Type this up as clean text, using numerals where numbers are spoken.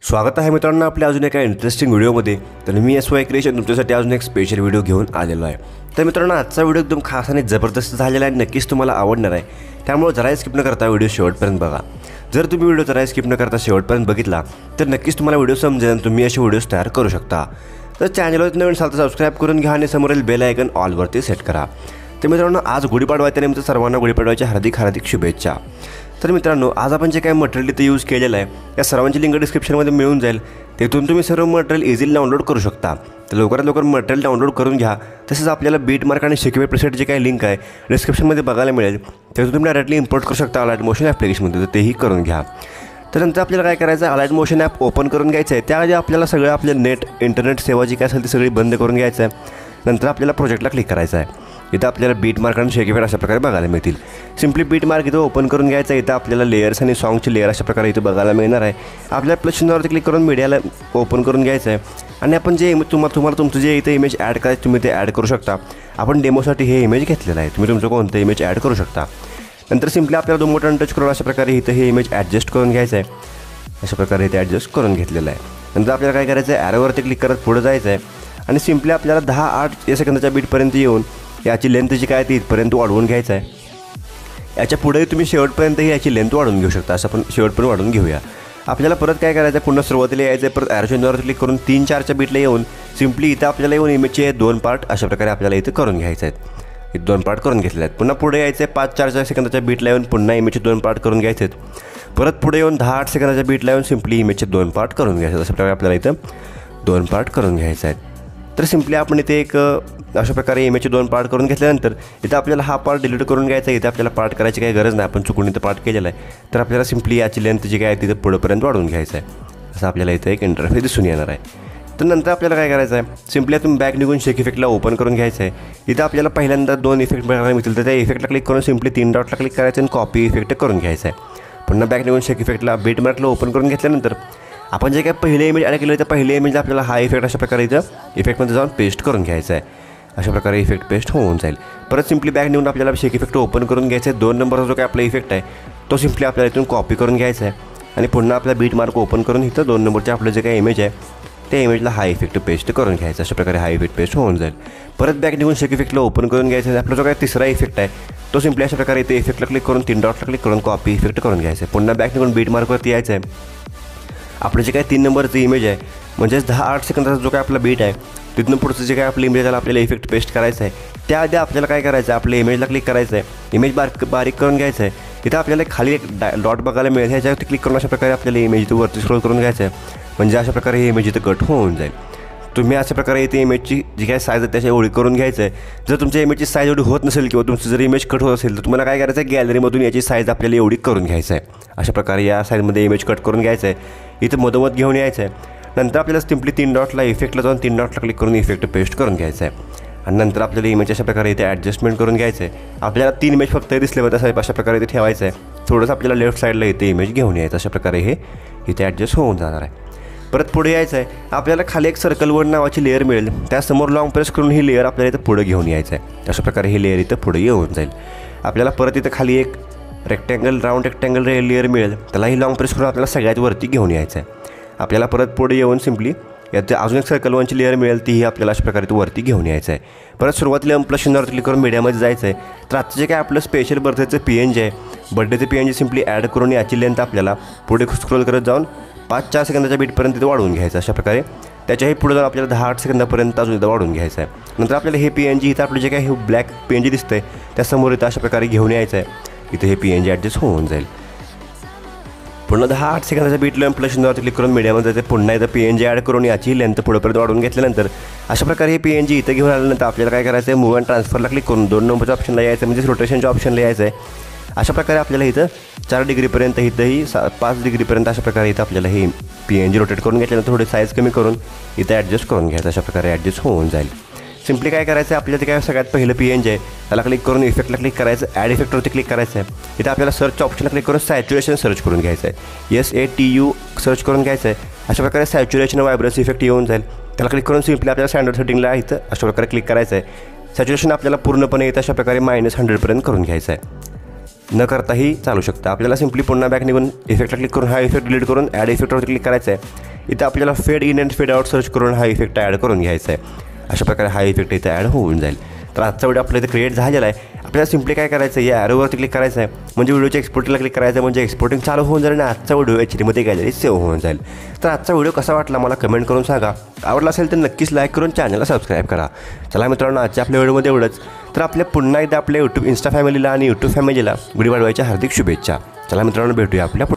स्वागत आहे मित्रांनो आपल्या अजून एका इंटरेस्टिंग व्हिडिओमध्ये. तर मी SY क्रिएशन तुमच्यासाठी अजून एक स्पेशल व्हिडिओ घेऊन आलेलो आहे. तर मित्रांनो आजचा व्हिडिओ एकदम खास आणि जबरदस्त झालेला आहे, नक्कीच तुम्हाला आवडणार आहे. त्यामुळे जरा स्किप न करता व्हिडिओ शेवटपर्यंत बघा. जर तुम्ही व्हिडिओ जरा स्किप न करता शेवटपर्यंत बघितला तर नक्कीच तुम्हाला व्हिडिओ समजेल आणि तुम्ही असे व्हिडिओज तयार करू शकता. तर चॅनलवर नवीन असाल तर सबस्क्राईब करून घ्या आणि समोरील बेल आयकन ऑलवरती सेट करा. तर मित्रांनो आज गुढीपाडवा आहे, त्यानिमित्त सर्वांना गुढीपाडव्याच्या हार्दिक शुभेच्छा. तर मित्रांनो आज आपण जे काय मटेरियल इथं यूज केलेलं आहे या सर्वांची लिंक डिस्क्रिप्शनमध्ये मिळून जाईल. तिथून तुम्ही सर्व मटेरियल इझिली डाउनलोड करू शकता. तर लवकरात लवकर मटेरियल डाउनलोड करून घ्या. तसेच आपल्याला बीट मार्क आणि शिकवे प्रेसेट जे काही लिंक आहे डिस्क्रिप्शनमध्ये बघायला मिळेल, त्यातून तुम्ही डायरेक्टली इम्पोर्ट करू शकता अलाइट मोशन ॲप्लिकेशनमध्ये, तर तेही करून घ्या. तर नंतर आपल्याला काय करायचं आहे, अलाइट मोशन ॲप ओपन करून घ्यायचं आहे. त्याआधी आपल्याला सगळं आपले इंटरनेट सेवा जी काय असेल ती सगळी बंद करून घ्यायचं आहे. नंतर आपल्याला प्रोजेक्टला क्लिक करायचं आहे. इथं आपल्याला बीट मार्क आणि शेक इफेक्ट अशा प्रकारे बघायला मिळतील. सिम्पली बीट मार्क इथं ओपन करून घ्यायचं आहे. इथं आपल्याला लेयर्स आणि सॉंगचे लेअर अशा प्रकारे इथं बघायला मिळणार आहे. आपल्या प्लस चिन्हावरती क्लिक करून मीडियाला ओपन करून घ्यायचं आहे. आणि आपण जे तुम्हाला तुमचं जे इथं इमेज ॲड करायचं तुम्ही ते ॲड करू शकता. आपण डेमोसाठी हे इमेज घेतलेलं आहे, तुम्ही तुमचं कोणतं इमेज ॲड करू शकता. नंतर सिम्पली आपल्याला दोन बटन टच करून अशा प्रकारे इथं हे इमेज ॲडजस्ट करून घ्यायचं आहे. अशा प्रकारे इथे ॲडजस्ट करून घेतलेलं आहे. नंतर आपल्याला काय करायचं आहे, ॲरोवरती क्लिक करत पुढे जायचं आहे. आणि सिम्पली आपल्याला 10-8 सेकंदाच्या बीटपर्यंत येऊन याची लेंथ जी काय ती इथपर्यंत वाढवून घ्यायचं आहे. याच्या पुढेही तुम्ही शेवटपर्यंतही याची लेंथ वाढवून घेऊ शकता. असं आपण शेवटपर्यंत वाढवून घेऊया. आपल्याला परत काय करायचं आहे, पुन्हा सुरुवातीला यायचं आहे. परत ॲरो चिन्हावर क्लिक करून 3-4च्या बीटला येऊन सिम्पली इथं आपल्याला येऊन इमेजचे 2 पार्ट अशा प्रकारे आपल्याला इथं करून घ्यायचे आहेत. इथं 2 पार्ट करून घेतले आहेत. पुन्हा पुढे यायचं आहे, 5-4 सेकंदाच्या बीटला येऊन पुन्हा इमेजचे 2 पार्ट करून घ्यायचे आहेत. परत पुढे येऊन 10-8 सेकंदाच्या बीटला येऊन सिम्पली इमेजचे 2 पार्ट करून घ्यायचे. अशा प्रकारे आपल्याला इथं 2 पार्ट करून घ्यायचे आहेत. तर सिम्पली आपण इथे एक अशा प्रकारे इमेजचे 2 पार्ट करून घेतल्यानंतर इथं आपल्याला हा पार्ट डिलीट करून घ्यायचा आहे. इथे आपल्याला पार्ट करायची काही गरज नाही, आपण चुकून इथं पार्ट केलेला आहे. तर आपल्याला सिम्पली याची लेंथ जी काय आहे तिथं पुढेपर्यंत वाढवून घ्यायचं आहे. असं आपल्याला इथं एक इंटरफेस दिसून येणार आहे. तर नंतर आपल्याला काय करायचं आहे, सिम्पली तुम्ही बॅक निघून शेक इफेक्टला ओपन करून घ्यायचं आहे. इथं आपल्याला पहिल्यांदा 2 इफेक्ट बघायला मिळतील, तर त्या इफेक्टला क्लिक करून सिम्पली 3 डॉटला क्लिक करायचं आणि कॉपी इफेक्ट करून घ्यायचं आहे. पुन्हा बॅक निघून शेक इफेक्टला बीट मार्कला ओपन करून घेतल्यानंतर आपण जे काय पहिले इमेज ॲड केलं त्या पहिल्या इमेजला आपल्याला हा इफेक्ट अशा प्रकारे इथं इफेक्टमध्ये जाऊन पेस्ट करून घ्यायचा आहे. अशा प्रकारे इफेक्ट पेस्ट होऊन जाईल. परत सिम्पली बॅक निघून आपल्याला शेक इफेक्ट ओपन करून घ्यायचा आहे. 2 नंबरचा जो काय आपला इफेक्ट आहे तो सिम्पली आपल्याला इथून कॉपी करून घ्यायचा आहे. आणि पुन्हा आपला बीट मार्क ओपन करून इथं 2 नंबरचे आपलं जे काही इमेज आहे त्या इमेजला हा इफेक्ट पेस्ट करून घ्यायचा. अशा प्रकारे हा इफेक्ट पेस्ट होऊन जाईल. परत बॅक निघून शेक इफेक्टला ओपन करून घ्यायचा आहे. आपला जो काय तिसरा इफेक्ट आहे तो सिम्पली अशा प्रकारे इथे इफेक्टला क्लिक करून 3 डॉटला क्लिक करून कॉपी इफेक्ट करून घ्यायचा आहे. पुन्हा बॅक निघून बीट मार्कवरती यायचं आहे. आपलं जे काय 3 नंबरचं इमेज आहे म्हणजेच 10-8 सेकंदाचा जो काय आपला बीट आहे तिथून पुढचं जे काय आपलं इमेज त्याला आपल्याला इफेक्ट पेस्ट करायचं आहे. त्याआधी आपल्याला काय करायचं आहे, आपल्या इमेजला क्लिक करायचं आहे. इमेज बारीक करून घ्यायचं आहे. इथं आपल्याला खाली एक डॉट बघायला मिळेल, ह्याच्यावरती क्लिक करून अशा प्रकारे आपल्याला इमेज इथं वरती स्क्रोल करून घ्यायचं आहे. म्हणजे अशा प्रकारे ही इमेज इथं कट होऊन जाईल. तुम्ही अशा प्रकारे इथे इमेजची जी काय साईज आहे त्याच्या एवढी करून घ्यायचं आहे. जर तुमच्या इमेजची साईज एवढी होत नसेल किंवा तुमचं जर इमेज कट होत असेल तर तुम्हाला काय करायचं आहे, गॅलरीमधून याची साईज आपल्याला एवढी करून घ्यायचं आहे. अशा प्रकारे या साईजमध्ये इमेज कट करून घ्यायचं आहे. इथं मधोमध घेऊन यायचं आहे. नंतर आपल्याला सिम्पली 3 डॉटला इफेक्टला जाऊन 3 डॉटला क्लिक करून इफेक्ट पेस्ट करून घ्यायचं आहे. आणि नंतर आपल्याला इमेज अशा प्रकारे इथे ॲडजस्टमेंट करून घ्यायचं आहे. आपल्याला 3 इमेज फक्त दिसले होते साहेब, अशा प्रकारे इथे ठेवायचं आहे. थोडंसं आपल्याला लेफ्ट साईडला इथे इमेज घेऊन यायचं. अशा प्रकारे हे इथे ॲडजस्ट होऊन जाणार आहे. परत पुढे यायचं आहे. आपल्याला खाली एक सर्कल वर्ड नावाची लेअर मिळेल, त्यासमोर लॉंग प्रेस करून ही लेअर आपल्याला इथं पुढे घेऊन यायचं आहे. अशा प्रकारे ही लेअर इथं पुढे येऊन जाईल. आपल्याला परत इथं खाली एक राऊंड रेक्टँगल लेअर मिळेल, त्यालाही लॉंग प्रेस करून आपल्याला सगळ्यात वरती घेऊन यायचं आहे. आपल्याला परत पुढे येऊन सिम्पली यात अजून एक सर्कल वनची लेअर मिळेल, तीही आपल्याला अशा प्रकारे वरती घेऊन यायचं आहे. परत सुरुवातीला प्लस चिन्हावर क्लिक करून मीडियामध्ये जायचं आहे. तर आजचं जे काय आपलं स्पेशल बर्थडेचं PNG आहे, बर्थडेचं PNG सिम्पली ॲड करून याची लेंथ आपल्याला पुढे स्क्रोल करत जाऊन 5-4 सेकंदाच्या बीटपर्यंत तिथे वाढवून घ्यायचं. अशा प्रकारे त्याच्याही पुढे जाऊन आपल्याला 10-8 सेकंदापर्यंत अजून इथं वाढवून घ्यायचं आहे. नंतर आपल्याला हे PNG इथं आपलं जे काय हे ब्लॅक PNG दिसतं आहे त्यासमोर इथं अशा प्रकारे घेऊन यायचं आहे. इथे हे PNG ॲडजस्ट होऊन जाईल. पुन्हा 10-8 सेकंदाच्या बीटला प्लस चिन्हावरती क्लिक करून मीडियामध्ये जायचं. पुन्हा इथं PNG ॲड करून याची लेंथ पुढेपर्यंत वाढवून घेतल्यानंतर अशा प्रकारे हे PNG इथं घेऊन आल्यानंतर आपल्याला काय करायचं आहे, मूव्ह अँड ट्रान्सफरला क्लिक करून 2 नंबरच्या ऑप्शनला यायचं, म्हणजे रोटेशनच्या ऑप्शनला यायचं आहे. अशा प्रकारे आपल्याला इथं 4 डिग्रीपर्यंत इथंही 5 डिग्रीपर्यंत अशा प्रकारे इथं आपल्याला हे PNG रोटेट करून घेतल्यानंतर थोडी साईज कमी करून इथं ॲडजस्ट करून घ्यायचं. अशा प्रकारे ॲडजस्ट होऊन जाईल. सिम्पली काय करायचं आहे, आपल्याला ते काय सगळ्यात पहिलं PNG आहे त्याला क्लिक करून इफेक्टला क्लिक करायचं, ॲड इफेक्टवरती क्लिक करायचं आहे. इथं आपल्याला सर्चच्या ऑप्शनला क्लिक करून सॅच्युरेशन सर्च करून घ्यायचं आहे. SATU सर्च करून घ्यायचं आहे. अशा प्रकारे सॅच्युरेशन व्हायब्रन्स इफेक्ट येऊन जाईल. त्याला क्लिक करून सिम्पली आपल्याला स्टँडर्ड सेटिंगला इथं अशा प्रकारे क्लिक करायचं आहे. सॅच्युरेशन आपल्याला पूर्णपणे इथं अशा प्रकारे -100 पर्यंत करून घ्यायचं आहे. न करताही चालू शकतं. आपल्याला सिम्पली पुन्हा बॅक निघून इफेक्टला क्लिक करून हा इफेक्ट डिलीट करून ॲड इफेक्टवरती क्लिक करायचं आहे. इथं आपल्याला फेड इन अँड फेड आउट सर्च करून हा इफेक्ट ॲड करून घ्यायचा आहे. अशा प्रकारे हा इफेक्ट इथं ॲड होऊन जाईल. तर आजचा व्हिडिओ आपल्या इथे क्रिएट झालेला आहे. आपल्याला सिम्पली काय करायचं आहे, या ॲरोवरती क्लिक करायचं आहे, म्हणजे व्हिडिओच्या एक्सपोर्टिंगला क्लिक करायचं आहे, म्हणजे एक्सपोर्टिंग चालू होऊन जाईल आणि आजचा व्हिडिओ HD गॅलरी सेव्ह होऊन जाईल. तर आजचा व्हिडिओ कसा वाटला मला कमेंट करून सांगा. आवडला असेल तर नक्कीच लाईक करून चॅनलला सबस्क्राईब करा. चला मित्रांनो, आजच्या आपल्या व्हिडिओमध्ये एवढंच. तर आपल्या पुन्हा एकदा आपल्या यूट्यूब इन्स्टा फॅमिलीला आणि यूट्यूब फॅमिलीला गुढीपाडव्याच्या हार्दिक शुभेच्छा. चला मित्रांनो, भेटूया आपल्या